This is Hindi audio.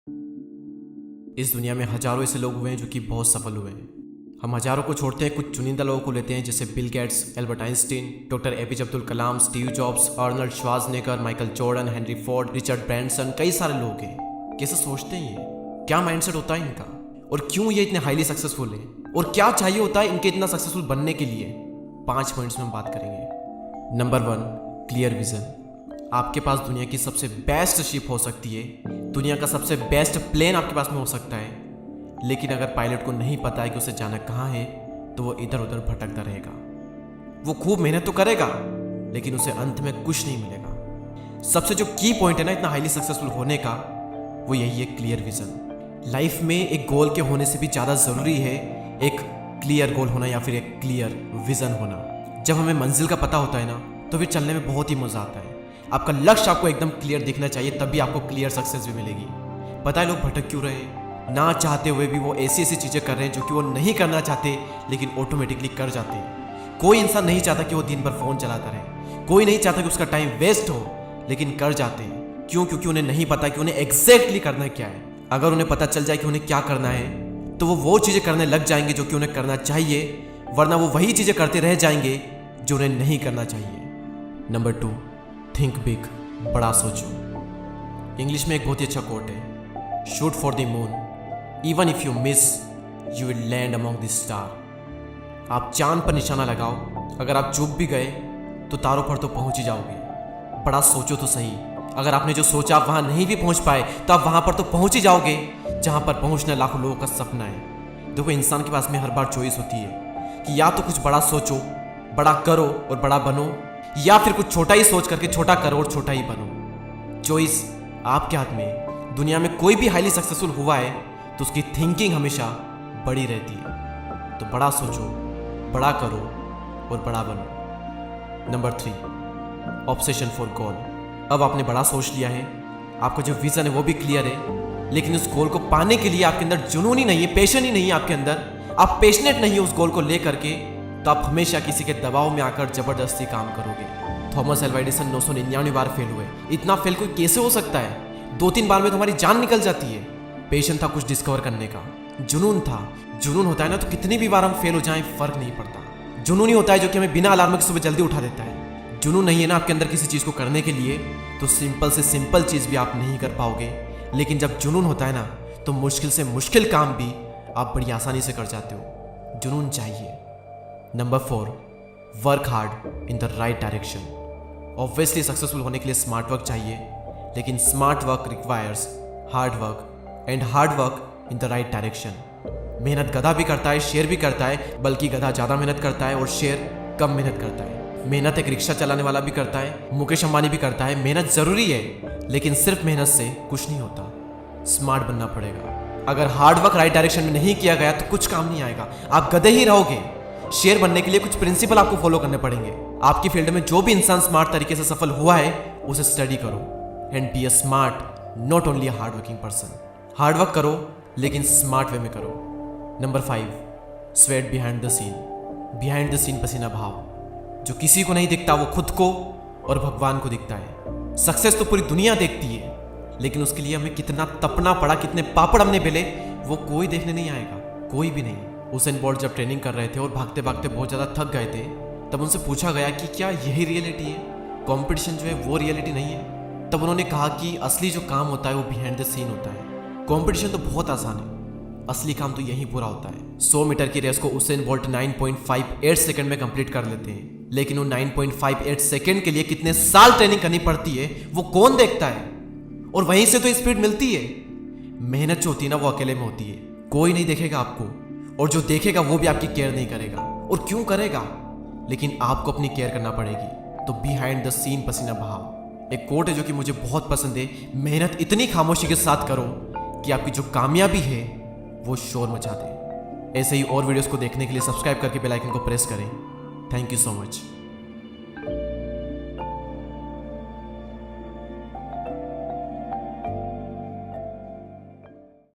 इस दुनिया में हजारों ऐसे लोग हुए हैं जो कि बहुत सफल हुए हैं। हम हजारों को छोड़ते हैं, कुछ चुनिंदा लोगों को लेते हैं, जैसे Bill Gates, Albert Einstein, doctor APJ Abdul Kalam, Steve Jobs, Arnold Schwarzenegger, Michael Jordan, Henry Ford, Richard Branson. कई सारे लोग हैं। कैसे सोचते हैं ये? क्या माइंडसेट होता है इनका? और क्यों ये इतने हाईली सक्सेसफुल हैं? और क्या चाहिए होता है इनके इतना सक्सेसफुल बनने के लिए? 5 पॉइंट्स में हम बात करेंगे। Number 1, clear vision. आपके पास दुनिया की सबसे बेस्ट शिप हो सकती है, दुनिया का सबसे बेस्ट प्लेन आपके पास में हो सकता है, लेकिन अगर पायलट को नहीं पता है कि उसे जाना कहाँ है तो वो इधर उधर भटकता रहेगा। वो खूब मेहनत तो करेगा लेकिन उसे अंत में कुछ नहीं मिलेगा। सबसे जो की पॉइंट है ना इतना हाईली सक्सेसफुल होने का, वो यही है क्लियर विजन। लाइफ में एक गोल के होने से भी ज़्यादा ज़रूरी है एक क्लियर गोल होना या फिर एक क्लियर विजन होना। जब हमें मंजिल का पता होता है ना तो फिर चलने में बहुत ही मज़ा आता है। आपका लक्ष्य आपको एकदम क्लियर दिखना चाहिए, तभी आपको क्लियर सक्सेस भी मिलेगी। पता है लोग भटक क्यों रहे हैं? ना चाहते हुए भी वो ऐसी ऐसी चीज़ें कर रहे हैं जो कि वो नहीं करना चाहते लेकिन ऑटोमेटिकली कर जाते हैं। कोई इंसान नहीं चाहता कि वो दिन भर फ़ोन चलाता रहे, कोई नहीं चाहता कि उसका टाइम वेस्ट हो, लेकिन कर जाते हैं। क्यों? क्योंकि उन्हें नहीं पता कि उन्हें एग्जैक्टली करना क्या है। अगर उन्हें पता चल जाए कि उन्हें क्या करना है तो वो चीज़ें करने लग जाएंगे जो कि उन्हें करना चाहिए, वरना वो वही चीज़ें करते रह जाएंगे जो उन्हें नहीं करना चाहिए। Number 2, think big. बड़ा सोचो। इंग्लिश में एक बहुत ही अच्छा कोट है, shoot for the moon, even if you miss you will land among the star. आप चांद पर निशाना लगाओ, अगर आप चूक भी गए तो तारों पर तो पहुंच ही जाओगे। बड़ा सोचो तो सही, अगर आपने जो सोचा आप वहां नहीं भी पहुंच पाए तो आप वहां पर तो पहुंच ही जाओगे जहां पर पहुंचना लाखों लोगों का सपना है। देखो, इंसान के पास में हर बार चॉइस होती है कि या तो कुछ बड़ा सोचो, बड़ा करो और बड़ा बनो, या फिर कुछ छोटा ही सोच करके छोटा करो और छोटा ही बनो। चॉइस आपके हाथ में है। दुनिया में कोई भी हाईली सक्सेसफुल हुआ है तो उसकी थिंकिंग हमेशा बड़ी रहती है। तो बड़ा सोचो, बड़ा करो और बड़ा बनो। नंबर 3, ऑब्सेशन फॉर गोल। अब आपने बड़ा सोच लिया है, आपका जो विजन है वो भी क्लियर है, लेकिन उस गोल को पाने के लिए आपके अंदर जुनून ही नहीं है, पैशन ही नहीं है आपके अंदर, आप पैशनेट नहीं है उस गोल को लेकर के, तो आप हमेशा किसी के दबाव में आकर जबरदस्ती काम करोगे। थॉमस एल्वा एडिसन 999 बार फेल हुए। इतना फेल कोई कैसे हो सकता है? 2-3 बार में तुम्हारी जान निकल जाती है। पेशेंस था कुछ डिस्कवर करने का, जुनून था। जुनून होता है ना तो कितनी भी बार हम फेल हो जाएं फर्क नहीं पड़ता। जुनून ही होता है जो कि हमें बिना अलार्म के सुबह जल्दी उठा देता है। जुनून नहीं है ना आपके अंदर किसी चीज़ को करने के लिए तो सिंपल से सिंपल चीज़ भी आप नहीं कर पाओगे। लेकिन जब जुनून होता है ना तो मुश्किल से मुश्किल काम भी आप बड़ी आसानी से कर जाते हो। जुनून चाहिए। Number 4, work hard in the right direction. Obviously successful होने के लिए स्मार्ट वर्क चाहिए, लेकिन smart work requires hard work and hard work in the right direction. मेहनत गधा भी करता है, शेर भी करता है, बल्कि गधा ज़्यादा मेहनत करता है और शेर कम मेहनत करता है। मेहनत एक रिक्शा चलाने वाला भी करता है, मुकेश अंबानी भी करता है। मेहनत ज़रूरी है, लेकिन सिर्फ मेहनत से कुछ नहीं होता। स्मार्ट बनना पड़ेगा। अगर हार्ड वर्क राइट डायरेक्शन में नहीं किया गया तो कुछ काम नहीं आएगा, आप गधे ही रहोगे। शेयर बनने के लिए कुछ प्रिंसिपल आपको फॉलो करने पड़ेंगे। आपकी फील्ड में जो भी इंसान स्मार्ट तरीके से सफल हुआ है उसे स्टडी करो and be a smart, not only a hard working person. Hard work करो लेकिन स्मार्ट वे में करो। Number 5, sweat behind the scene. Behind the scene पसीना भाव। जो किसी को नहीं दिखता वो खुद को और भगवान को दिखता है। सक्सेस तो पूरी दुनिया देखती है, लेकिन उसके लिए हमें कितना तपना पड़ा, कितने पापड़ हमने बेले, वो कोई देखने नहीं आएगा, कोई भी नहीं। उसेन बोल्ट जब ट्रेनिंग कर रहे थे और भागते भागते बहुत ज़्यादा थक गए थे, तब उनसे पूछा गया कि क्या यही रियलिटी है? कंपटीशन जो है वो रियलिटी नहीं है? तब उन्होंने कहा कि असली जो काम होता है वो बिहाइंड द सीन होता है। कंपटीशन तो बहुत आसान है, असली काम तो यहीं पूरा होता है। 100 मीटर की रेस को उसेन बोल्ट 9.58 सेकंड में कंप्लीट कर लेते हैं, लेकिन वो 9.58 सेकंड के लिए कितने साल ट्रेनिंग करनी पड़ती है वो कौन देखता है? और वहीं से तो स्पीड मिलती है। मेहनत जो होती है ना वो अकेले में होती है, कोई नहीं देखेगा आपको, और जो देखेगा वो भी आपकी केयर नहीं करेगा। और क्यों करेगा? लेकिन आपको अपनी केयर करना पड़ेगी। तो बिहाइंड द सीन पसीना बहाओ। एक कोट है जो कि मुझे बहुत पसंद है, मेहनत इतनी खामोशी के साथ करो कि आपकी जो कामयाबी है वो शोर मचा दे। ऐसे ही और वीडियोस को देखने के लिए सब्सक्राइब करके बेल आइकन को प्रेस करें। Thank you so much.